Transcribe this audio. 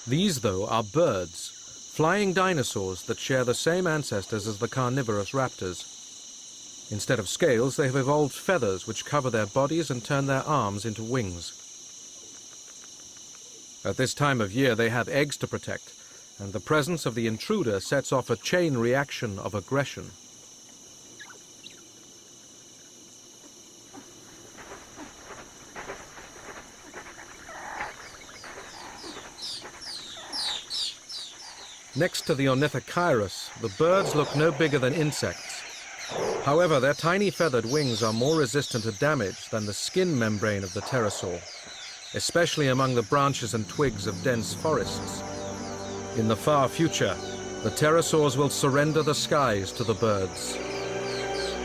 These, though, are birds, flying dinosaurs that share the same ancestors as the carnivorous raptors. Instead of scales, they have evolved feathers which cover their bodies and turn their arms into wings. At this time of year, they have eggs to protect, and the presence of the intruder sets off a chain reaction of aggression. Next to the Ornithocheirus, the birds look no bigger than insects. However, their tiny feathered wings are more resistant to damage than the skin membrane of the pterosaur, especially among the branches and twigs of dense forests. In the far future, the pterosaurs will surrender the skies to the birds.